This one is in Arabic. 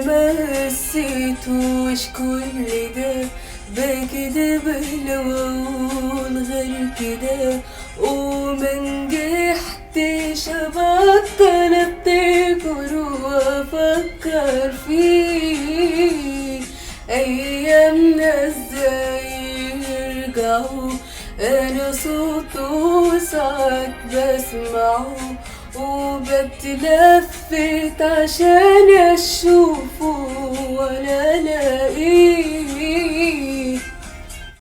ما حسيتوش كل ده، بكدب الأول غير كده، وما نجحتش أبطل أفتكر وأفكر فيه. أيامنا ازاي يرجعوا، أنا صوته ساعات بسمعه، وبتلفت عشان أشوفه ولا ألاقيه.